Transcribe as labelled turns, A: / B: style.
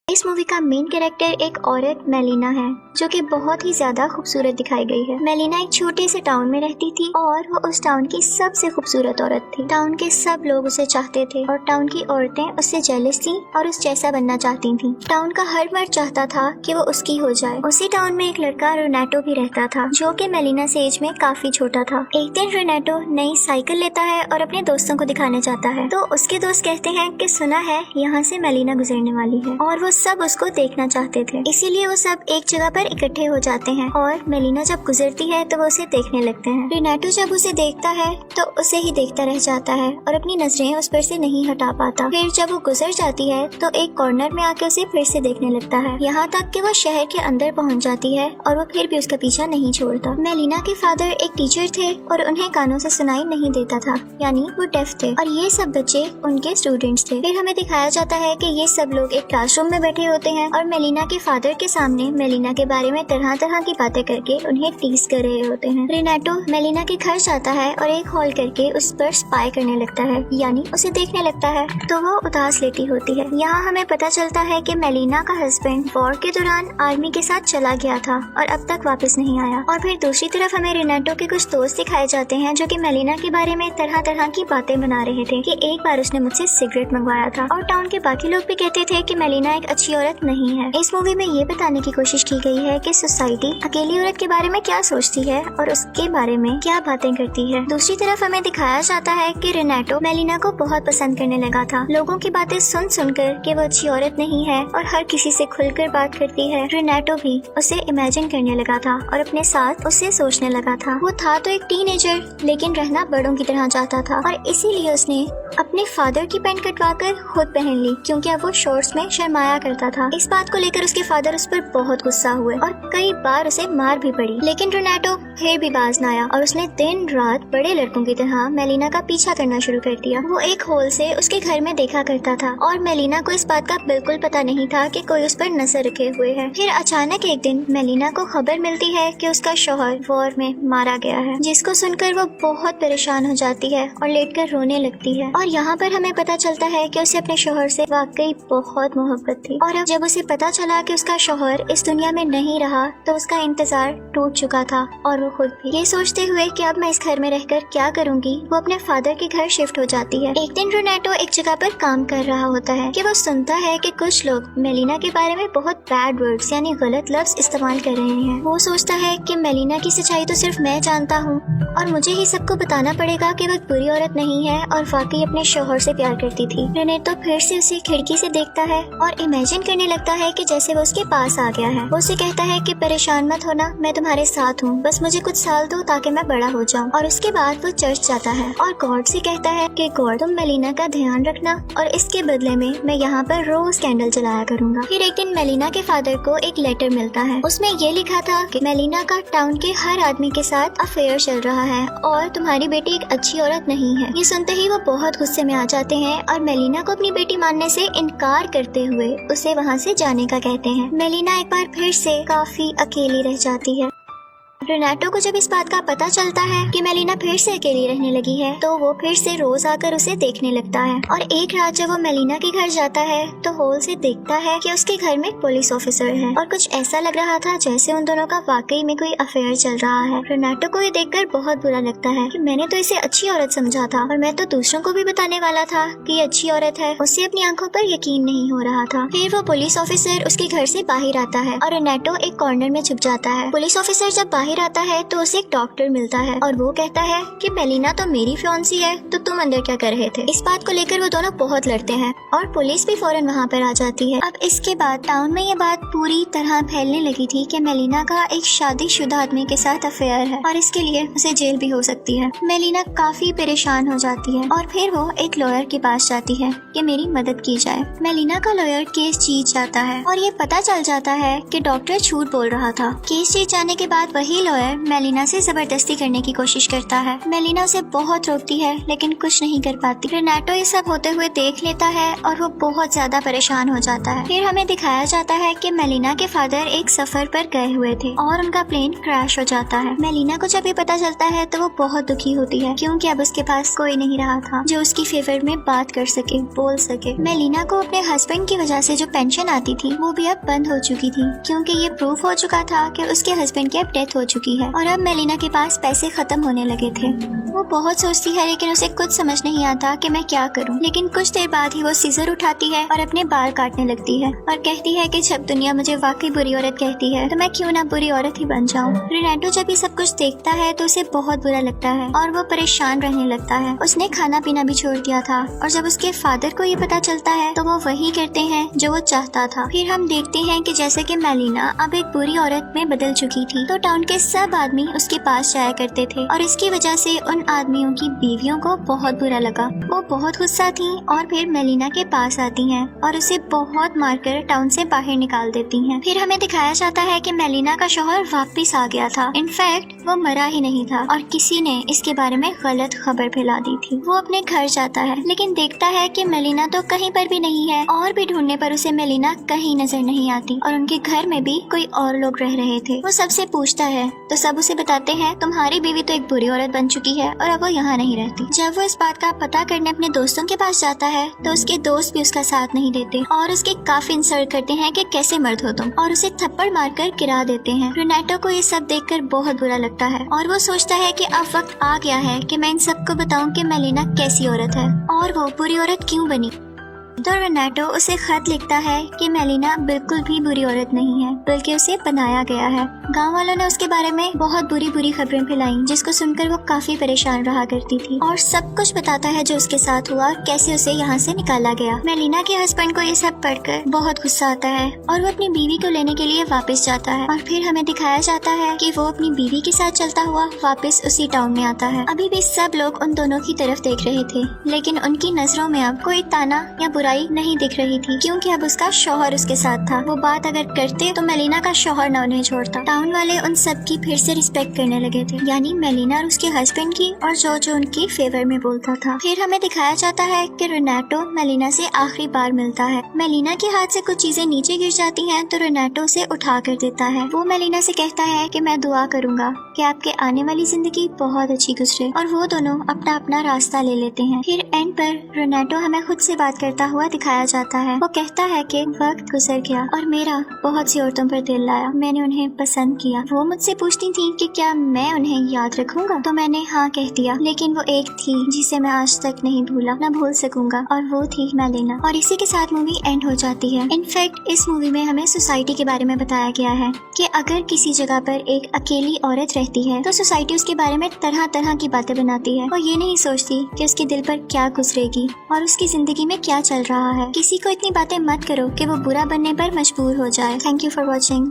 A: इस मूवी का main character एक औरत मेलिना है जो कि बहुत ही ज्यादा खूबसूरत दिखाई गई है। मेलिना एक छोटे से टाउन में रहती थी और वो उस टाउन की सबसे खूबसूरत औरत थी। टाउन के सब लोग उसे चाहते थे और टाउन की औरतें उससे जेलस थी और उस जैसा बनना चाहती थी। टाउन का हर मर्द चाहता था कि वो उसकी हो जाए। उसी टाउन में एक लड़का रोनाटो भी रहता था जो कि मेलिना से एज में काफी छोटा था। एक दिन रोनाटो नई साइकिल लेता है और अपने दोस्तों को दिखाने जाता है तो उसके दोस्त कहते हैं कि सुना है यहाँ से मेलिना गुजरने वाली है और वो सब उसको देखना चाहते थे। इसीलिए वो सब एक जगह पर इकट्ठे हो जाते हैं और मेलिना जब गुजरती है तो वो उसे देखने लगते हैं। रोनाटो जब उसे देखता है तो उसे ही देखता रह जाता है और अपनी नजरें उस पर से नहीं हटा पाता। फिर जब वो गुजर जाती है तो एक कॉर्नर में आके उसे फिर से देखने लगता है, यहाँ तक कि वो शहर के अंदर पहुँच जाती है और वो फिर भी उसका पीछा नहीं छोड़ता। मेलिना के फादर एक टीचर थे और उन्हें कानों से सुनाई नहीं देता था, यानी वो डेफ थे और ये सब बच्चे उनके स्टूडेंट्स थे। फिर हमें दिखाया जाता है कि ये सब लोग एक क्लासरूम में बैठे होते हैं और मेलिना के फादर के सामने मेलिना के बारे में तरह तरह की बातें करके उन्हें टीज कर रहे होते हैं। रोनाटो मेलिना के घर जाता है और एक हॉल करके उस पर स्पाई करने लगता है, यानी उसे देखने लगता है तो वो उदास लेटी होती है। यहाँ हमें पता चलता है कि मेलिना का हस्बैंड वॉर के दौरान आर्मी के साथ चला गया था और अब तक वापस नहीं आया। और फिर दूसरी तरफ हमें रोनाटो के कुछ दोस्त दिखाए जाते हैं जो कि मेलिना के बारे में तरह तरह की बातें बना रहे थे कि एक बार उसने मुझसे सिगरेट मंगवाया था और टाउन के बाकी लोग भी कहते थे कि मेलिना एक अच्छी औरत नहीं है। इस मूवी में ये बताने की कोशिश की गई है कि सोसाइटी अकेली औरत के बारे में क्या सोचती है और उसके बारे में क्या बातें करती है। दूसरी तरफ हमें दिखाया जाता है कि रोनाटो मेलिना को बहुत पसंद करने लगा था। लोगों की बातें सुन सुनकर कि वो अच्छी औरत नहीं है और हर किसी से खुलकर बात करती है, रोनाटो भी उसे इमेजिन करने लगा था और अपने साथ उसे सोचने लगा था। वो था तो एक टीनेजर लेकिन रहना बड़ों की तरह चाहता था और इसीलिए उसने अपने फादर की पैंट कटवाकर खुद पहन ली क्योंकि अब वो शॉर्ट्स में शर्माया करता था। इस बात को लेकर उसके फादर उस पर बहुत गुस्सा हुए और कई बार उसे मार भी पड़ी, लेकिन रोनाटो फिर भी बाज न आया और उसने दिन रात बड़े लड़कों की तरह मेलिना का पीछा करना शुरू कर दिया। वो एक होल से उसके घर में देखा करता था और मेलिना को इस बात का बिल्कुल पता नहीं था कि कोई उस पर नजर रखे हुए है। फिर अचानक एक दिन मेलिना को खबर मिलती है कि उसका शौहर वॉर में मारा गया है, जिसको सुनकर वो बहुत परेशान हो जाती है और लेटकर रोने लगती है। और यहाँ पर हमें पता चलता है कि उसे अपने शौहर से वाकई बहुत मोहब्बत थी और अब जब उसे पता चला कि उसका शौहर इस दुनिया में नहीं रहा तो उसका इंतजार टूट चुका था और वो खुद भी। ये सोचते हुए कि अब मैं इस घर में रहकर क्या करूँगी, वो अपने फादर के घर शिफ्ट हो जाती है। एक दिन रोनाटो एक जगह पर काम कर रहा होता है कि वो सुनता है कि कुछ लोग मेलिना के बारे में बहुत बैड वर्ड्स यानी गलत लफ्ज इस्तेमाल कर रहे हैं। वो सोचता है कि मेलिना की सच्चाई तो सिर्फ मैं जानता हूँ और मुझे ही सबको बताना पड़ेगा कि वो बुरी औरत नहीं है और वाकई अपने शौहर से प्यार करती थी। रोनाटो फिर से उसे खिड़की से देखता है और इमेजिन करने लगता है कि जैसे वो उसके पास आ गया है। वो उसे कहता है कि परेशान मत होना, मैं तुम्हारे साथ हूँ, बस मुझे कुछ साल दो ताकि मैं बड़ा हो जाऊँ। और उसके बाद वो चर्च जाता है और गॉड से कहता है कि गॉड तुम मेलिना का ध्यान रखना और इसके बदले में मैं यहाँ पर रोज कैंडल जलाया करूँगा। फिर एक दिन मेलिना के फादर को एक लेटर मिलता है, उसमें ये लिखा था कि मेलिना का टाउन के हर आदमी के साथ अफेयर चल रहा है और तुम्हारी बेटी एक अच्छी औरत नहीं है। ये सुनते ही वो बहुत गुस्से में आ जाते हैं और मेलिना को अपनी बेटी मानने से इनकार करते हुए उसे वहाँ से जाने का कहते हैं। मेलिना एक बार फिर से काफी अकेली रह जाती है। रोनाटो को जब इस बात का पता चलता है कि मेलिना फिर से अकेली रहने लगी है तो वो फिर से रोज आकर उसे देखने लगता है और एक रात जब वो मेलिना के घर जाता है तो होल से देखता है कि उसके घर में एक पुलिस ऑफिसर है और कुछ ऐसा लग रहा था जैसे उन दोनों का वाकई में कोई अफेयर चल रहा है। रोनाटो को ये देखकर बहुत बुरा लगता है कि मैंने तो इसे अच्छी औरत समझा था और मैं तो दूसरों को भी बताने वाला था कि ये अच्छी औरत है। उससे अपनी आंखों पर यकीन नहीं हो रहा था। फिर वो पुलिस ऑफिसर उसके घर से बाहर आता है और रोनाटो एक कॉर्नर में छुप जाता है। पुलिस ऑफिसर जब बाहर आता है तो उसे एक डॉक्टर मिलता है और वो कहता है कि मेलिना तो मेरी फियांसी है तो तुम अंदर क्या कर रहे थे। इस बात को लेकर वो दोनों बहुत लड़ते हैं और पुलिस भी फौरन वहाँ पर आ जाती है। अब इसके बाद टाउन में ये बात पूरी तरह फैलने लगी थी कि मेलिना का एक शादीशुदा आदमी के साथ अफेयर है और इसके लिए उसे जेल भी हो सकती है। मेलिना काफी परेशान हो जाती है और फिर वो एक लॉयर के पास जाती है कि मेरी मदद की जाए। मेलिना का लॉयर केस जीत जाता है और ये पता चल जाता है कि डॉक्टर झूठ बोल रहा था। केस जीत जाने के बाद वही बाकी लॉयर मेलिना से जबरदस्ती करने की कोशिश करता है। मेलिना उसे बहुत रोकती है लेकिन कुछ नहीं कर पाती। रेनाटो ये सब होते हुए देख लेता है और वो बहुत ज्यादा परेशान हो जाता है। फिर हमें दिखाया जाता है कि मेलिना के फादर एक सफर पर गए हुए थे और उनका प्लेन क्रैश हो जाता है। मेलिना को जब ये पता चलता है तो वो बहुत दुखी होती है क्योंकि अब उसके पास कोई नहीं रहा था जो उसकी फेवर में बात कर सके, बोल सके। मेलिना को अपने हस्बैंड की वजह से जो पेंशन आती थी वो भी अब बंद हो चुकी थी क्योंकि ये प्रूफ हो चुका था कि उसके हस्बैंड की अब डेथ हो चुकी है और अब मेलिना के पास पैसे खत्म होने लगे थे। वो बहुत सोचती है लेकिन उसे कुछ समझ नहीं आता कि मैं क्या करूं। लेकिन कुछ देर बाद ही वो सीजर उठाती है और अपने बाल काटने लगती है और कहती है कि जब दुनिया मुझे वाकई बुरी औरत कहती है तो मैं क्यों ना बुरी औरत ही बन जाऊं। रेनाटो जब ये सब कुछ देखता है तो उसे बहुत बुरा लगता है और वो परेशान रहने लगता है। उसने खाना पीना भी छोड़ दिया था और जब उसके फादर को ये पता चलता है तो वो वही करते हैं जो वो चाहता था। फिर हम देखते हैं कि जैसे कि मेलिना अब एक बुरी औरत में बदल चुकी थी तो टाउन के सब आदमी उसके पास जाया करते थे और इसकी वजह से उन आदमियों की बीवियों को बहुत बुरा लगा। वो बहुत गुस्सा थी और फिर मेलिना के पास आती हैं और उसे बहुत मारकर टाउन से बाहर निकाल देती हैं। फिर हमें दिखाया जाता है कि मेलिना का शौहर वापस आ गया था। इनफैक्ट वो मरा ही नहीं था और किसी ने इसके बारे में गलत खबर फैला दी थी। वो अपने घर जाता है लेकिन देखता है कि मेलिना तो कहीं पर भी नहीं है और भी ढूंढने पर उसे मेलिना कहीं नजर नहीं आती और उनके घर में भी कोई और लोग रह रहे थे। वो सबसे पूछता है तो सब उसे बताते हैं तुम्हारी बीवी तो एक बुरी औरत बन चुकी है और अब वो यहाँ नहीं रहती। जब वो इस बात का पता करने अपने दोस्तों के पास जाता है तो उसके दोस्त भी उसका साथ नहीं देते और उसके काफी इंसल्ट करते हैं कि कैसे मर्द हो तुम और उसे थप्पड़ मारकर गिरा देते हैं। रेनाटो को ये सब देखकर बहुत बुरा लगता है और वो सोचता है कि अब वक्त आ गया है कि मैं इन सबको बताऊं कि मेलिना कैसी औरत है और वो बुरी औरत क्यों बनी। तो रेनाटो उसे खत लिखता है कि मेलिना बिल्कुल भी बुरी औरत नहीं है बल्कि उसे बनाया गया है। गांव वालों ने उसके बारे में बहुत बुरी खबरें फैलाई जिसको सुनकर वो काफी परेशान रहा करती थी और सब कुछ बताता है जो उसके साथ हुआ और कैसे उसे यहाँ से निकाला गया। मेलिना के हस्बैंड को ये सब पढ़कर बहुत गुस्सा आता है और वो अपनी बीवी को लेने के लिए वापस जाता है और फिर हमें दिखाया जाता है कि वो अपनी बीवी के साथ चलता हुआ वापस उसी टाउन में आता है। अभी भी सब लोग उन दोनों की तरफ देख रहे थे लेकिन उनकी नजरों में अब कोई ताना या बुराई नहीं दिख रही थी क्योंकि अब उसका शौहर उसके साथ था। वो बात अगर करते तो मेलिना का शौहर न उन्हें छोड़ता। टाउन वाले उन सब की फिर से रिस्पेक्ट करने लगे थे यानी मेलिना और उसके हस्बैंड की और जो उनकी फेवर में बोलता था। फिर हमें दिखाया जाता है कि रेनाटो मेलिना से आखिरी बार मिलता है। मेलिना के हाथ से कुछ चीजें नीचे गिर जाती हैं तो रेनाटो उसे उठा कर देता है। वो मेलिना से कहता है कि मैं दुआ करूंगा कि आपके आने वाली जिंदगी बहुत अच्छी गुजरे और वो दोनों अपना अपना रास्ता ले लेते हैं। फिर एंड पर रेनाटो हमें खुद से बात करता हुआ दिखाया जाता है। वो कहता है कि वक्त गुजर गया और मेरा बहुत सी औरतों पर दिल आया, मैंने उन्हें पसंद किया। वो मुझसे पूछती थी कि क्या मैं उन्हें याद रखूंगा तो मैंने हाँ कह दिया लेकिन वो एक थी जिसे मैं आज तक नहीं भूला न भूल सकूंगा और वो थी मेलिना। और इसी के साथ मूवी एंड हो जाती है। इनफैक्ट इस मूवी में हमें सोसाइटी के बारे में बताया गया है कि अगर किसी जगह पर एक अकेली औरत रहती है तो सोसाइटी उसके बारे में तरह तरह की बातें बनाती है। वो ये नहीं सोचती कि उसके दिल पर क्या गुजरेगी और उसकी जिंदगी में क्या चल रहा है। किसी को इतनी बातें मत करो कि वो बुरा बनने पर मजबूर हो जाए। Thank you for watching.